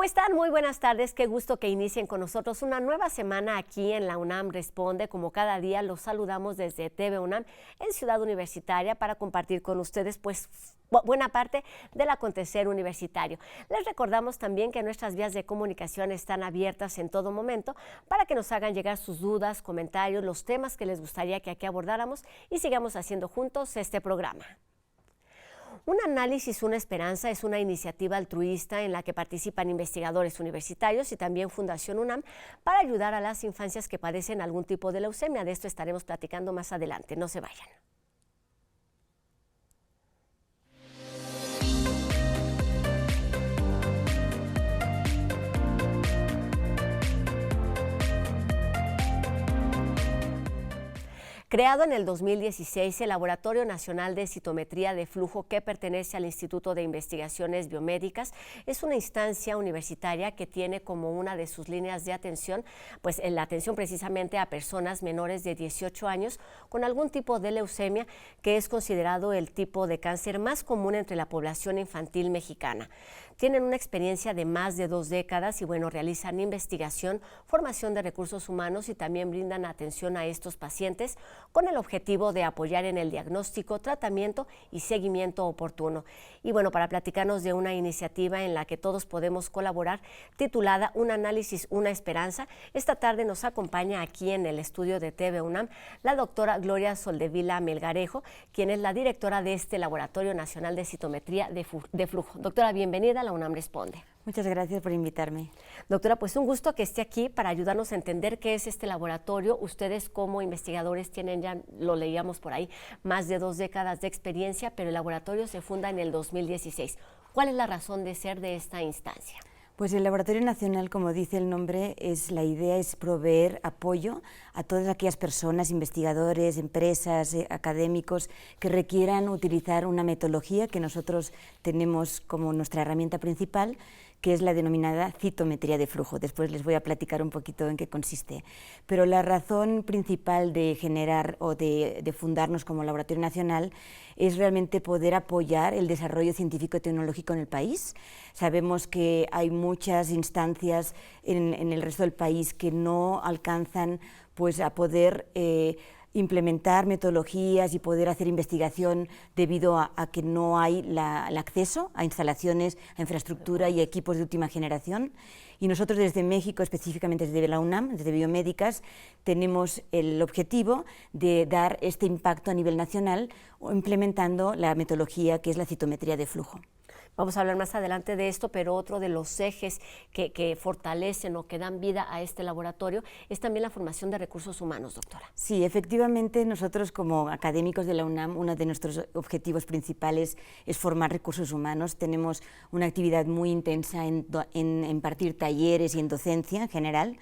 ¿Cómo están? Muy buenas tardes. Qué gusto que inicien con nosotros una nueva semana aquí en la UNAM Responde. Como cada día, los saludamos desde TV UNAM en Ciudad Universitaria para compartir con ustedes buena parte del acontecer universitario. Les recordamos también que nuestras vías de comunicación están abiertas en todo momento para que nos hagan llegar sus dudas, comentarios, los temas que les gustaría que aquí abordáramos y sigamos haciendo juntos este programa. Un análisis, una esperanza es una iniciativa altruista en la que participan investigadores universitarios y también Fundación UNAM para ayudar a las infancias que padecen algún tipo de leucemia. De esto estaremos platicando más adelante. No se vayan. Creado en el 2016, el Laboratorio Nacional de Citometría de Flujo, que pertenece al Instituto de Investigaciones Biomédicas, es una instancia universitaria que tiene como una de sus líneas de atención, pues la atención precisamente a personas menores de 18 años con algún tipo de leucemia, que es considerado el tipo de cáncer más común entre la población infantil mexicana. Tienen una experiencia de más de 2 décadas y realizan investigación, formación de recursos humanos y también brindan atención a estos pacientes con el objetivo de apoyar en el diagnóstico, tratamiento y seguimiento oportuno. Y para platicarnos de una iniciativa en la que todos podemos colaborar, titulada Un análisis, una esperanza, esta tarde nos acompaña aquí en el estudio de TV UNAM la doctora Gloria Soldevila Melgarejo, quien es la directora de este Laboratorio Nacional de Citometría de Flujo. Doctora, bienvenida a la UNAM Responde. Muchas gracias por invitarme. Doctora, pues un gusto que esté aquí para ayudarnos a entender qué es este laboratorio. Ustedes como investigadores tienen ya, lo leíamos por ahí, más de 2 décadas de experiencia, pero el laboratorio se funda en el 2016. ¿Cuál es la razón de ser de esta instancia? Pues el Laboratorio Nacional, como dice el nombre, la idea es proveer apoyo a todas aquellas personas, investigadores, empresas, académicos, que requieran utilizar una metodología que nosotros tenemos como nuestra herramienta principal, que es la denominada citometría de flujo. Después les voy a platicar un poquito en qué consiste. Pero la razón principal de generar o de fundarnos como Laboratorio Nacional es realmente poder apoyar el desarrollo científico y tecnológico en el país. Sabemos que hay muchas instancias en el resto del país que no alcanzan a poder implementar metodologías y poder hacer investigación debido a que no hay el acceso a instalaciones, a infraestructura y equipos de última generación. Y nosotros desde México, específicamente desde la UNAM, desde Biomédicas, tenemos el objetivo de dar este impacto a nivel nacional implementando la metodología que es la citometría de flujo. Vamos a hablar más adelante de esto, pero otro de los ejes que fortalecen o que dan vida a este laboratorio es también la formación de recursos humanos, doctora. Sí, efectivamente, nosotros como académicos de la UNAM, uno de nuestros objetivos principales es formar recursos humanos. Tenemos una actividad muy intensa en impartir talleres y en docencia en general,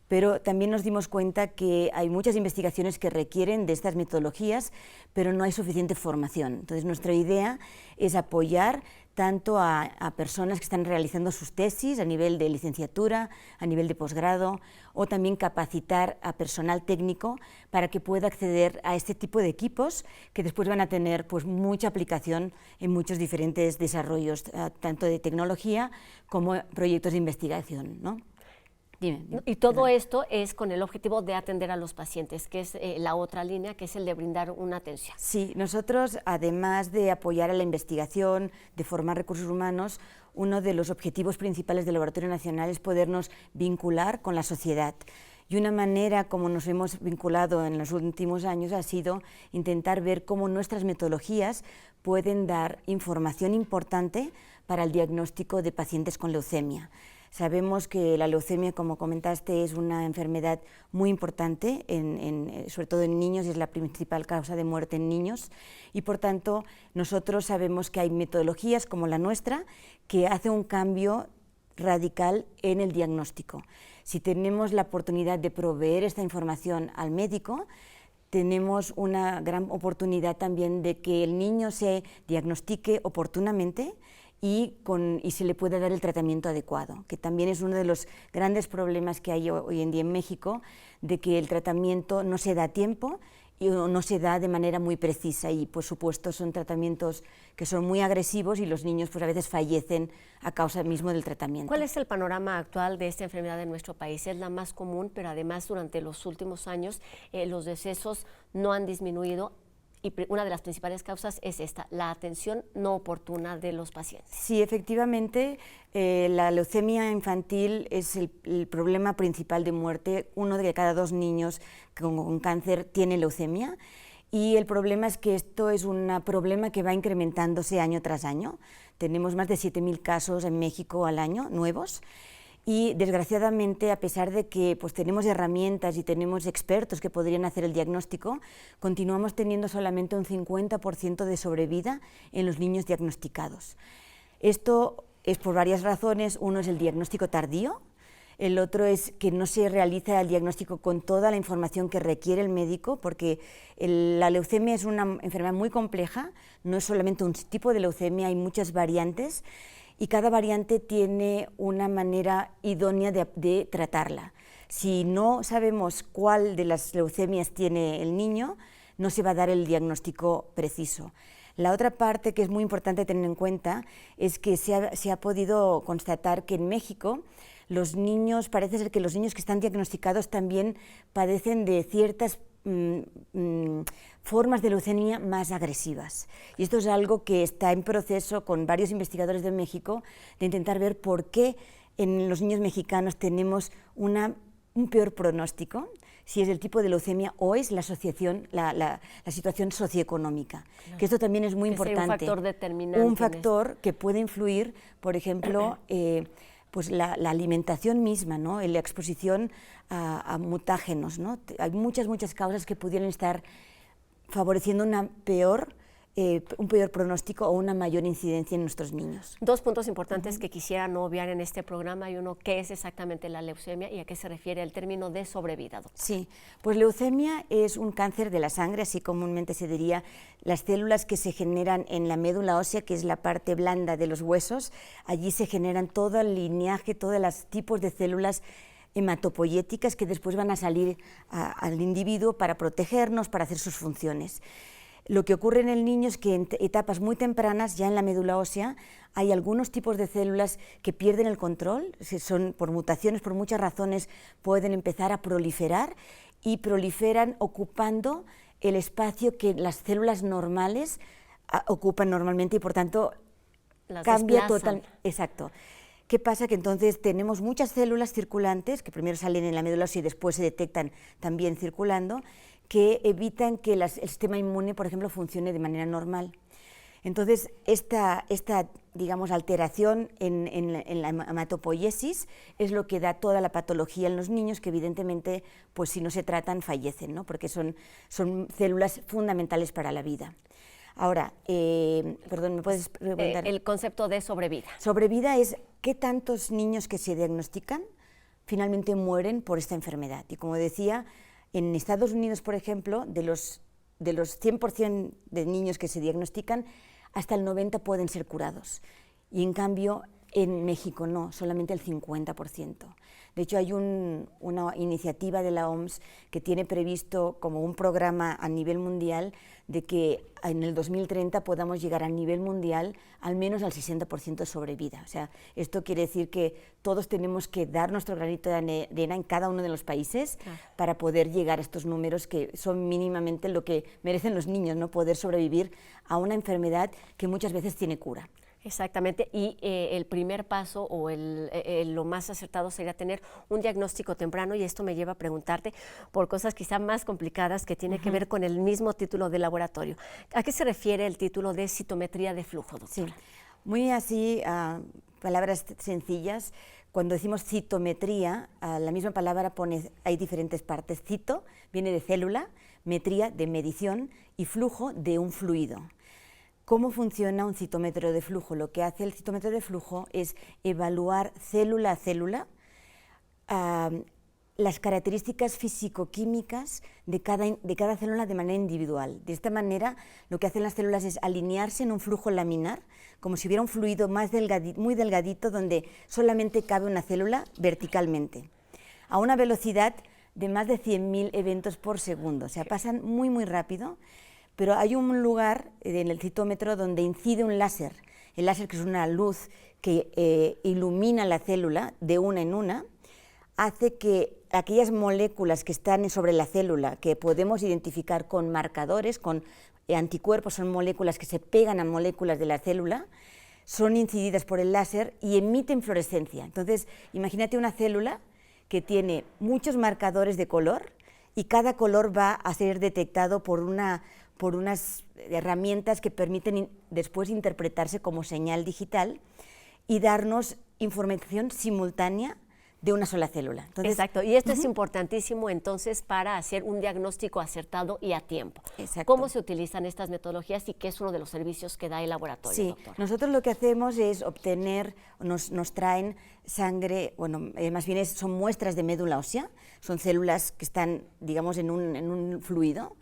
pero también nos dimos cuenta que hay muchas investigaciones que requieren de estas metodologías, pero no hay suficiente formación. Entonces, nuestra idea es apoyar tanto a personas que están realizando sus tesis a nivel de licenciatura, a nivel de posgrado, o también capacitar a personal técnico para que pueda acceder a este tipo de equipos que después van a tener mucha aplicación en muchos diferentes desarrollos, tanto de tecnología como proyectos de investigación, ¿no? Dime. Y todo esto es con el objetivo de atender a los pacientes, que es la otra línea, que es el de brindar una atención. Sí, nosotros, además de apoyar a la investigación, de formar recursos humanos, uno de los objetivos principales del Laboratorio Nacional es podernos vincular con la sociedad. Y una manera como nos hemos vinculado en los últimos años ha sido intentar ver cómo nuestras metodologías pueden dar información importante para el diagnóstico de pacientes con leucemia. Sabemos que la leucemia, como comentaste, es una enfermedad muy importante, sobre todo en niños, y es la principal causa de muerte en niños. Y por tanto, nosotros sabemos que hay metodologías como la nuestra que hacen un cambio radical en el diagnóstico. Si tenemos la oportunidad de proveer esta información al médico, tenemos una gran oportunidad también de que el niño se diagnostique oportunamente y se le pueda dar el tratamiento adecuado, que también es uno de los grandes problemas que hay hoy en día en México, de que el tratamiento no se da a tiempo y no se da de manera muy precisa y por supuesto son tratamientos que son muy agresivos y los niños pues a veces fallecen a causa mismo del tratamiento. ¿Cuál es el panorama actual de esta enfermedad en nuestro país? Es la más común, pero además durante los últimos años los decesos no han disminuido y una de las principales causas es esta, la atención no oportuna de los pacientes. Sí, efectivamente, la leucemia infantil es el problema principal de muerte. 1 de cada 2 niños con cáncer tiene leucemia y el problema es que esto es un problema que va incrementándose año tras año. Tenemos más de 7.000 casos en México al año nuevos. Y desgraciadamente, a pesar de que pues, tenemos herramientas y tenemos expertos que podrían hacer el diagnóstico, continuamos teniendo solamente un 50% de sobrevida en los niños diagnosticados. Esto es por varias razones. Uno es el diagnóstico tardío, el otro es que no se realiza el diagnóstico con toda la información que requiere el médico, porque la leucemia es una enfermedad muy compleja, no es solamente un tipo de leucemia, hay muchas variantes, y cada variante tiene una manera idónea de tratarla. Si no sabemos cuál de las leucemias tiene el niño, no se va a dar el diagnóstico preciso. La otra parte que es muy importante tener en cuenta es que se ha podido constatar que en México los niños, parece ser que los niños que están diagnosticados también padecen de ciertas formas de leucemia más agresivas. Y esto es algo que está en proceso con varios investigadores de México de intentar ver por qué en los niños mexicanos tenemos un peor pronóstico, si es el tipo de leucemia o es la asociación, la situación socioeconómica. Claro. Que esto también es muy importante. Un factor determinante. Un factor que puede influir, por ejemplo, pues la alimentación misma, ¿no? La exposición a mutágenos, ¿no? Hay muchas causas que pudieran estar favoreciendo un peor pronóstico o una mayor incidencia en nuestros niños. 2 puntos importantes que quisiera no obviar en este programa. Y uno, ¿qué es exactamente la leucemia y a qué se refiere el término de sobrevida, doctora? Sí, pues leucemia es un cáncer de la sangre, así comúnmente se diría. Las células que se generan en la médula ósea, que es la parte blanda de los huesos, allí se generan todo el lineaje, todos los tipos de células hematopoyéticas que después van a salir al individuo para protegernos, para hacer sus funciones. Lo que ocurre en el niño es que en etapas muy tempranas, ya en la médula ósea, hay algunos tipos de células que pierden el control, son por mutaciones, por muchas razones, pueden empezar a proliferar y proliferan ocupando el espacio que las células normales ocupan normalmente y por tanto las cambia desplazan. Exacto. ¿Qué pasa? Que entonces tenemos muchas células circulantes que primero salen en la médula ósea y después se detectan también circulando, que evitan que el sistema inmune, por ejemplo, funcione de manera normal. Entonces, esta digamos, alteración en la hematopoiesis es lo que da toda la patología en los niños, que evidentemente, pues si no se tratan, fallecen, ¿no? Porque son células fundamentales para la vida. Ahora, perdón, ¿me puedes preguntar? El concepto de sobrevida. Sobrevida es qué tantos niños que se diagnostican finalmente mueren por esta enfermedad. Y como decía, en Estados Unidos, por ejemplo, de los 100% de niños que se diagnostican, hasta el 90% pueden ser curados. Y en cambio, en México no, solamente el 50%. De hecho, hay una iniciativa de la OMS que tiene previsto como un programa a nivel mundial de que en el 2030 podamos llegar a nivel mundial al menos al 60% de sobrevida. O sea, esto quiere decir que todos tenemos que dar nuestro granito de arena en cada uno de los países para poder llegar a estos números que son mínimamente lo que merecen los niños, ¿no? Poder sobrevivir a una enfermedad que muchas veces tiene cura. Exactamente, y el primer paso o lo más acertado sería tener un diagnóstico temprano, y esto me lleva a preguntarte por cosas quizá más complicadas que tiene que ver con el mismo título de laboratorio. ¿A qué se refiere el título de citometría de flujo, doctora? Sí, muy así, palabras sencillas. Cuando decimos citometría, la misma palabra hay diferentes partes. Cito viene de célula, metría de medición y flujo de un fluido. ¿Cómo funciona un citómetro de flujo? Lo que hace el citómetro de flujo es evaluar célula a célula las características físico-químicas de cada célula de manera individual. De esta manera, lo que hacen las células es alinearse en un flujo laminar, como si hubiera un fluido muy delgadito donde solamente cabe una célula verticalmente, a una velocidad de más de 100.000 eventos por segundo, o sea, pasan muy, muy rápido, pero hay un lugar en el citómetro donde incide un láser, el láser, que es una luz que ilumina la célula de una en una, hace que aquellas moléculas que están sobre la célula, que podemos identificar con marcadores, con anticuerpos, son moléculas que se pegan a moléculas de la célula, son incididas por el láser y emiten fluorescencia. Entonces, imagínate una célula que tiene muchos marcadores de color y cada color va a ser detectado por unas herramientas que permiten después interpretarse como señal digital y darnos información simultánea de una sola célula. Entonces, exacto, y esto es importantísimo entonces para hacer un diagnóstico acertado y a tiempo. Exacto. ¿Cómo se utilizan estas metodologías y qué es uno de los servicios que da el laboratorio, sí, doctora? Nosotros lo que hacemos es obtener, nos traen sangre, bueno, más bien son muestras de médula ósea, son células que están, digamos, en un fluido,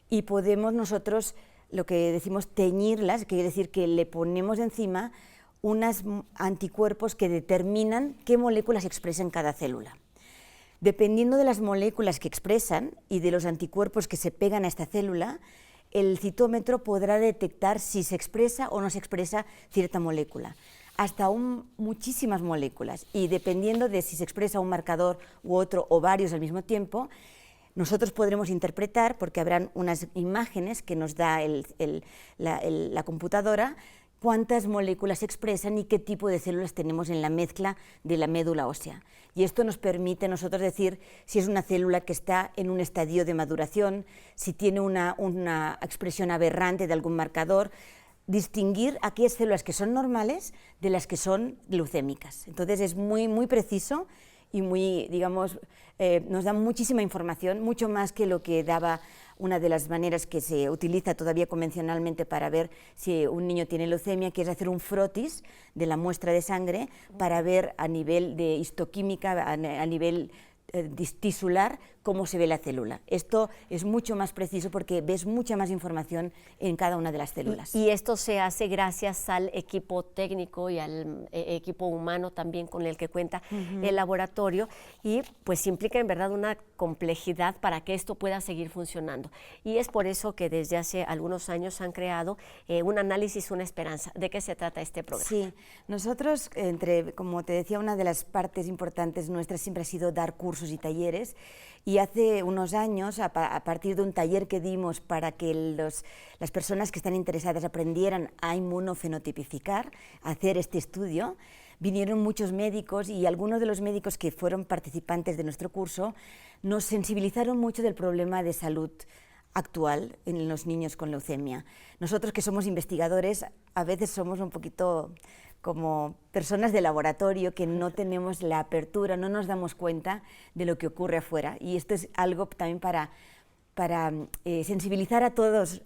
y podemos nosotros, lo que decimos, teñirlas, que quiere decir que le ponemos encima unos anticuerpos que determinan qué moléculas expresa en cada célula. Dependiendo de las moléculas que expresan y de los anticuerpos que se pegan a esta célula, el citómetro podrá detectar si se expresa o no se expresa cierta molécula, hasta muchísimas moléculas, y dependiendo de si se expresa un marcador u otro o varios al mismo tiempo, nosotros podremos interpretar, porque habrán unas imágenes que nos da la computadora, cuántas moléculas se expresan y qué tipo de células tenemos en la mezcla de la médula ósea. Y esto nos permite a nosotros decir si es una célula que está en un estadio de maduración, si tiene una expresión aberrante de algún marcador, distinguir aquellas células que son normales de las que son glucémicas. Entonces es muy, muy preciso y muy, digamos, nos da muchísima información, mucho más que lo que daba una de las maneras que se utiliza todavía convencionalmente para ver si un niño tiene leucemia, que es hacer un frotis de la muestra de sangre para ver a nivel de histoquímica, a nivel tisular, cómo se ve la célula. Esto es mucho más preciso porque ves mucha más información en cada una de las células. Y esto se hace gracias al equipo técnico y al equipo humano también con el que cuenta el laboratorio, y pues implica en verdad una complejidad para que esto pueda seguir funcionando. Y es por eso que desde hace algunos años han creado un análisis, una esperanza. ¿De qué se trata este programa? Sí, nosotros, como te decía, una de las partes importantes nuestras siempre ha sido dar cursos y talleres, y hace unos años, a partir de un taller que dimos para que las personas que están interesadas aprendieran a inmunofenotipificar, a hacer este estudio, vinieron muchos médicos, y algunos de los médicos que fueron participantes de nuestro curso nos sensibilizaron mucho del problema de salud actual en los niños con leucemia. Nosotros, que somos investigadores, a veces somos un poquito como personas de laboratorio que no tenemos la apertura, no nos damos cuenta de lo que ocurre afuera, y esto es algo también para sensibilizar a todos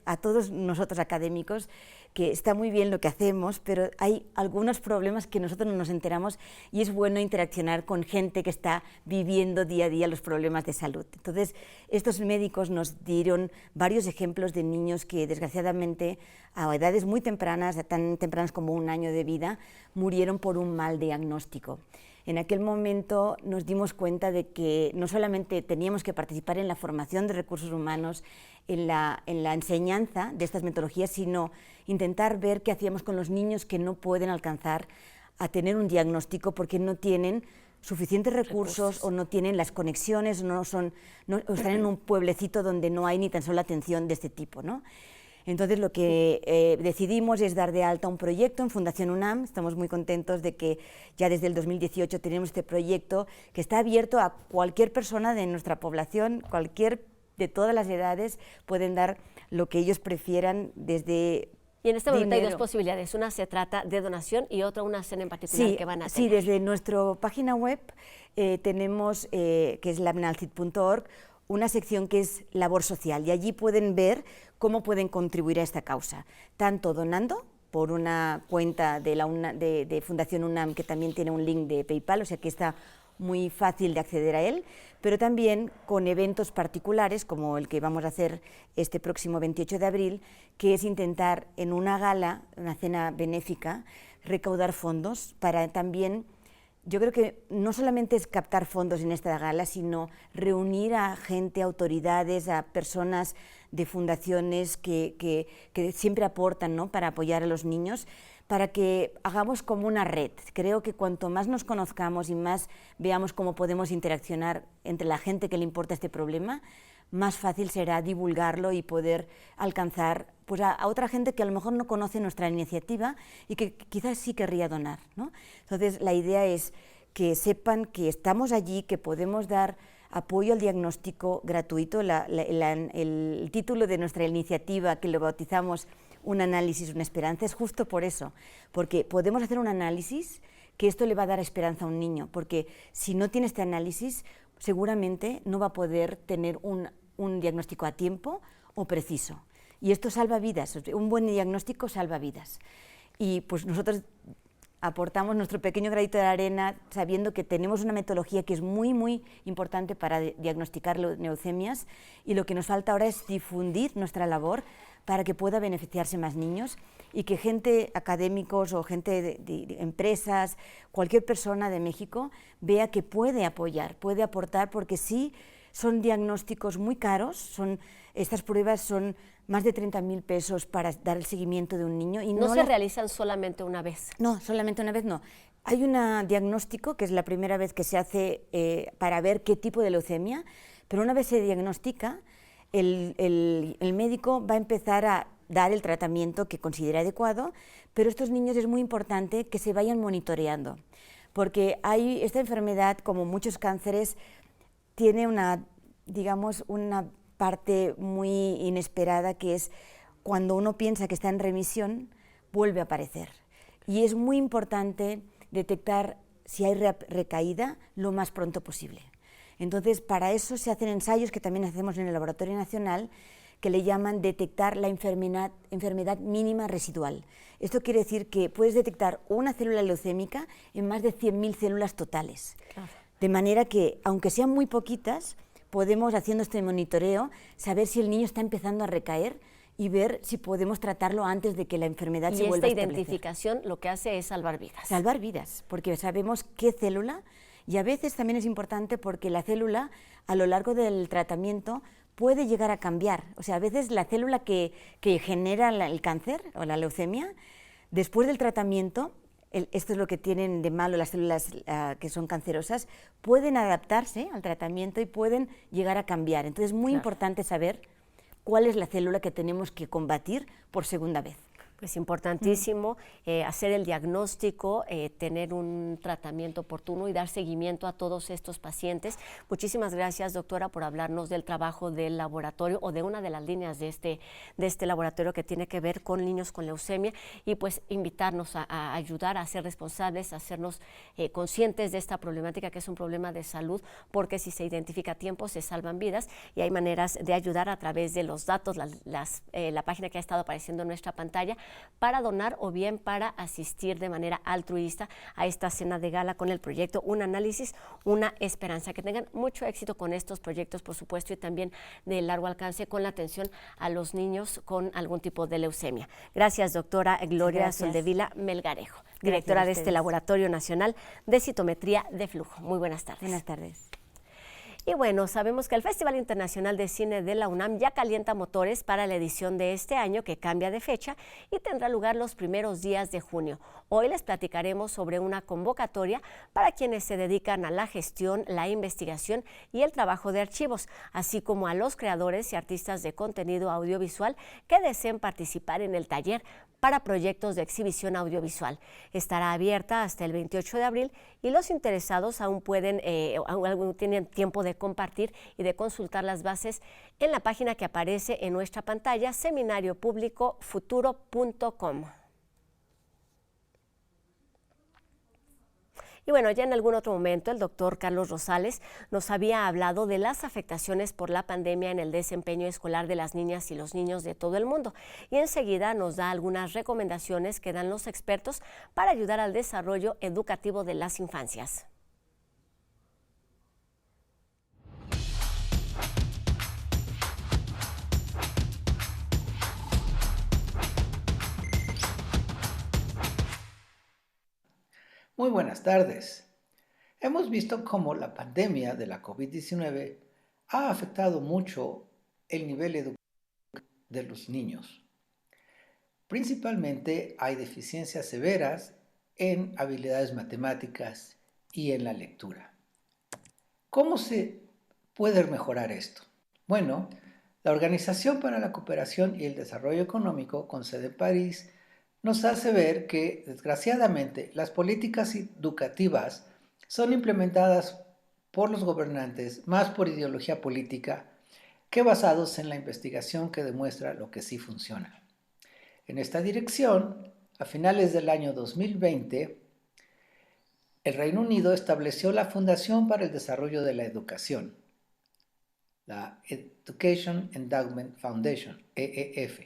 nosotros académicos, que está muy bien lo que hacemos, pero hay algunos problemas que nosotros no nos enteramos, y es bueno interaccionar con gente que está viviendo día a día los problemas de salud. Entonces, estos médicos nos dieron varios ejemplos de niños que desgraciadamente a edades muy tempranas, tan tempranas como 1 año de vida, murieron por un mal diagnóstico. En aquel momento nos dimos cuenta de que no solamente teníamos que participar en la formación de recursos humanos, en la enseñanza de estas metodologías, sino intentar ver qué hacíamos con los niños que no pueden alcanzar a tener un diagnóstico porque no tienen suficientes recursos o no tienen las conexiones, o están en un pueblecito donde no hay ni tan solo atención de este tipo, ¿no? Entonces, lo que decidimos es dar de alta un proyecto en Fundación UNAM. Estamos muy contentos de que ya desde el 2018 tenemos este proyecto que está abierto a cualquier persona de nuestra población, de todas las edades, pueden dar lo que ellos prefieran, desde y en este momento hay 2 posibilidades, una se trata de donación y otra una cena en particular que van a tener. Sí, desde nuestra página web tenemos, que es labnalcid.org, una sección que es labor social, y allí pueden ver cómo pueden contribuir a esta causa, tanto donando por una cuenta de Fundación UNAM, que también tiene un link de PayPal, o sea que está muy fácil de acceder a él, pero también con eventos particulares como el que vamos a hacer este próximo 28 de abril, que es intentar en una gala, una cena benéfica, recaudar fondos para también yo creo que no solamente es captar fondos en esta gala, sino reunir a gente, autoridades, a personas de fundaciones que siempre aportan, ¿no?, para apoyar a los niños, para que hagamos como una red. Creo que cuanto más nos conozcamos y más veamos cómo podemos interaccionar entre la gente que le importa este problema, más fácil será divulgarlo y poder alcanzar pues, a otra gente que a lo mejor no conoce nuestra iniciativa y que quizás sí querría donar, ¿no? Entonces, la idea es que sepan que estamos allí, que podemos dar apoyo al diagnóstico gratuito. El título de nuestra iniciativa, que lo bautizamos Un análisis, una esperanza, es justo por eso, porque podemos hacer un análisis que esto le va a dar esperanza a un niño, porque si no tiene este análisis, seguramente no va a poder tener un diagnóstico a tiempo o preciso. Y esto salva vidas, un buen diagnóstico salva vidas. Y pues nosotros aportamos nuestro pequeño granito de arena sabiendo que tenemos una metodología que es muy, muy importante para diagnosticar leucemias, y lo que nos falta ahora es difundir nuestra labor para que pueda beneficiarse más niños y que gente, académicos o gente de empresas, cualquier persona de México vea que puede apoyar, puede aportar, porque sí son diagnósticos muy caros, estas pruebas son más de 30.000 pesos para dar el seguimiento de un niño. Y no se realizan solamente una vez. No, solamente una vez no. Hay un diagnóstico que es la primera vez que se hace para ver qué tipo de leucemia, pero una vez se diagnostica, el médico va a empezar a dar el tratamiento que considera adecuado, pero estos niños es muy importante que se vayan monitoreando, porque esta enfermedad, como muchos cánceres, tiene una parte muy inesperada, que es cuando uno piensa que está en remisión, vuelve a aparecer. Y es muy importante detectar si hay recaída lo más pronto posible. Entonces, para eso se hacen ensayos que también hacemos en el Laboratorio Nacional, que le llaman detectar la enfermedad mínima residual. Esto quiere decir que puedes detectar una célula leucémica en más de 100.000 células totales. Claro. De manera que, aunque sean muy poquitas, podemos, haciendo este monitoreo, saber si el niño está empezando a recaer y ver si podemos tratarlo antes de que la enfermedad se vuelva a establecer. Y esta identificación lo que hace es salvar vidas. Salvar vidas, porque sabemos qué célula, y a veces también es importante porque la célula, a lo largo del tratamiento, puede llegar a cambiar. O sea, a veces la célula que genera el cáncer o la leucemia, después del tratamiento, esto es lo que tienen de malo las células que son cancerosas, pueden adaptarse al tratamiento y pueden llegar a cambiar. Entonces es muy importante saber cuál es la célula que tenemos que combatir por segunda vez. Pues importantísimo hacer el diagnóstico, tener un tratamiento oportuno y dar seguimiento a todos estos pacientes. Muchísimas gracias, doctora, por hablarnos del trabajo del laboratorio, o de una de las líneas de este laboratorio que tiene que ver con niños con leucemia, y pues invitarnos a ayudar, a ser responsables, a hacernos conscientes de esta problemática, que es un problema de salud, porque si se identifica a tiempo se salvan vidas, y hay maneras de ayudar a través de los datos, la página que ha estado apareciendo en nuestra pantalla, para donar o bien para asistir de manera altruista a esta cena de gala con el proyecto Un análisis, una esperanza. Que tengan mucho éxito con estos proyectos, por supuesto, y también de largo alcance con la atención a los niños con algún tipo de leucemia. Gracias, doctora Gloria Soldevila Melgarejo, directora de este Laboratorio Nacional de Citometría de Flujo. Muy buenas tardes. Buenas tardes. Y bueno, sabemos que el Festival Internacional de Cine de la UNAM ya calienta motores para la edición de este año, que cambia de fecha y tendrá lugar los primeros días de junio. Hoy les platicaremos sobre una convocatoria para quienes se dedican a la gestión, la investigación y el trabajo de archivos, así como a los creadores y artistas de contenido audiovisual que deseen participar en el taller para proyectos de exhibición audiovisual. Estará abierta hasta el 28 de abril y los interesados aún tienen tiempo de compartir y de consultar las bases en la página que aparece en nuestra pantalla, seminariopublicofuturo.com. Y bueno, ya en algún otro momento el doctor Carlos Rosales nos había hablado de las afectaciones por la pandemia en el desempeño escolar de las niñas y los niños de todo el mundo. Y enseguida nos da algunas recomendaciones que dan los expertos para ayudar al desarrollo educativo de las infancias. Muy buenas tardes. Hemos visto cómo la pandemia de la COVID-19 ha afectado mucho el nivel educativo de los niños. Principalmente hay deficiencias severas en habilidades matemáticas y en la lectura. ¿Cómo se puede mejorar esto? Bueno, la Organización para la Cooperación y el Desarrollo Económico, con sede en París, nos hace ver que, desgraciadamente, las políticas educativas son implementadas por los gobernantes más por ideología política que basados en la investigación que demuestra lo que sí funciona. En esta dirección, a finales del año 2020, el Reino Unido estableció la Fundación para el Desarrollo de la Educación, la Education Endowment Foundation, EEF.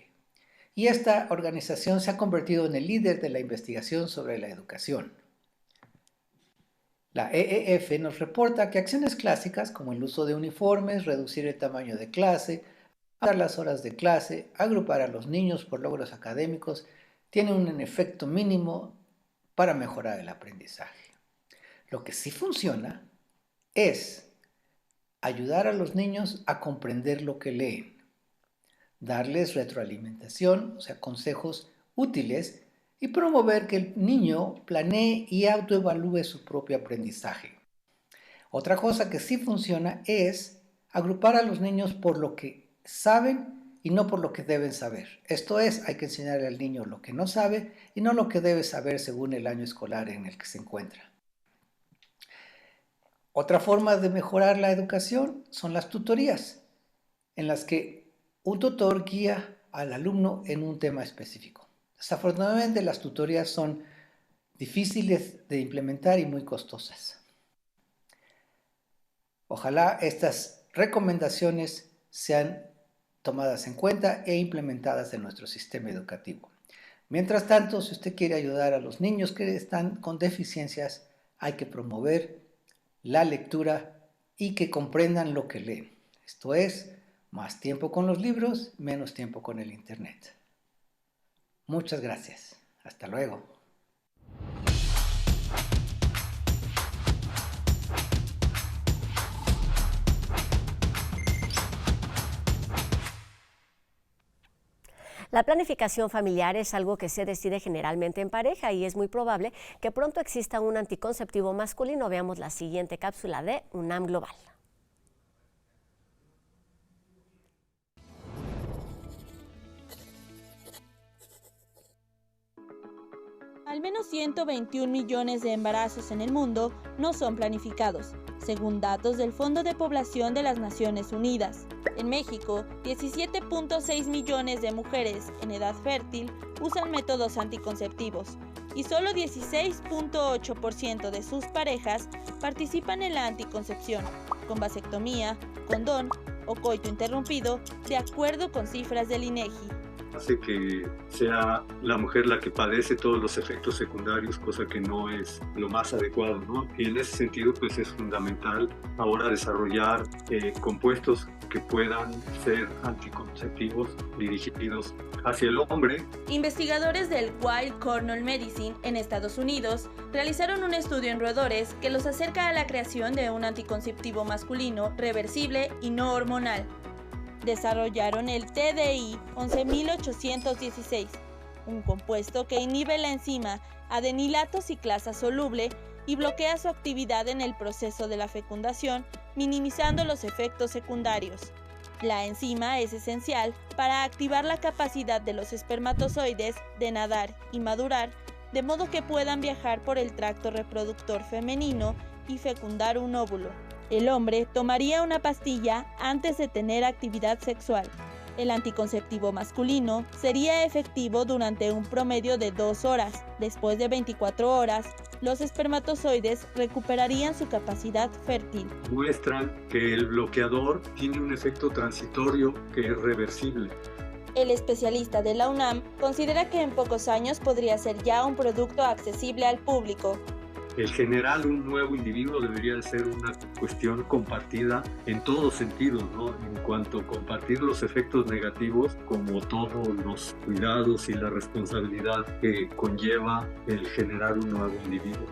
Y esta organización se ha convertido en el líder de la investigación sobre la educación. La EEF nos reporta que acciones clásicas como el uso de uniformes, reducir el tamaño de clase, aumentar las horas de clase, agrupar a los niños por logros académicos, tienen un efecto mínimo para mejorar el aprendizaje. Lo que sí funciona es ayudar a los niños a comprender lo que leen, darles retroalimentación, o sea, consejos útiles, y promover que el niño planee y autoevalúe su propio aprendizaje. Otra cosa que sí funciona es agrupar a los niños por lo que saben y no por lo que deben saber. Esto es, hay que enseñarle al niño lo que no sabe y no lo que debe saber según el año escolar en el que se encuentra. Otra forma de mejorar la educación son las tutorías, en las que un tutor guía al alumno en un tema específico. Desafortunadamente, las tutorías son difíciles de implementar y muy costosas. Ojalá estas recomendaciones sean tomadas en cuenta e implementadas en nuestro sistema educativo. Mientras tanto, si usted quiere ayudar a los niños que están con deficiencias, hay que promover la lectura y que comprendan lo que leen. Esto es, más tiempo con los libros, menos tiempo con el Internet. Muchas gracias. Hasta luego. La planificación familiar es algo que se decide generalmente en pareja y es muy probable que pronto exista un anticonceptivo masculino. Veamos la siguiente cápsula de UNAM Global. Al menos 121 millones de embarazos en el mundo no son planificados, según datos del Fondo de Población de las Naciones Unidas. En México, 17.6 millones de mujeres en edad fértil usan métodos anticonceptivos y solo 16.8% de sus parejas participan en la anticoncepción, con vasectomía, condón o coito interrumpido, de acuerdo con cifras del INEGI. Hace que sea la mujer la que padece todos los efectos secundarios, cosa que no es lo más adecuado, ¿no? Y en ese sentido, pues es fundamental ahora desarrollar compuestos que puedan ser anticonceptivos dirigidos hacia el hombre. Investigadores del Weill Cornell Medicine en Estados Unidos realizaron un estudio en roedores que los acerca a la creación de un anticonceptivo masculino reversible y no hormonal. Desarrollaron el TDI 11816, un compuesto que inhibe la enzima adenilato ciclasa soluble y bloquea su actividad en el proceso de la fecundación, minimizando los efectos secundarios. La enzima es esencial para activar la capacidad de los espermatozoides de nadar y madurar, de modo que puedan viajar por el tracto reproductor femenino y fecundar un óvulo. El hombre tomaría una pastilla antes de tener actividad sexual. El anticonceptivo masculino sería efectivo durante un promedio de 2 horas. Después de 24 horas, los espermatozoides recuperarían su capacidad fértil. Muestran que el bloqueador tiene un efecto transitorio que es reversible. El especialista de la UNAM considera que en pocos años podría ser ya un producto accesible al público. El generar un nuevo individuo debería de ser una cuestión compartida en todos sentidos, ¿no? En cuanto a compartir los efectos negativos, como todos los cuidados y la responsabilidad que conlleva el generar un nuevo individuo.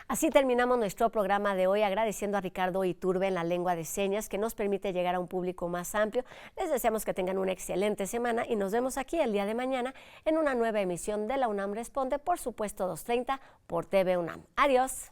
Así terminamos nuestro programa de hoy, agradeciendo a Ricardo Iturbe en la lengua de señas, que nos permite llegar a un público más amplio. Les deseamos que tengan una excelente semana y nos vemos aquí el día de mañana en una nueva emisión de La UNAM Responde, por supuesto 2:30 por TV UNAM. Adiós.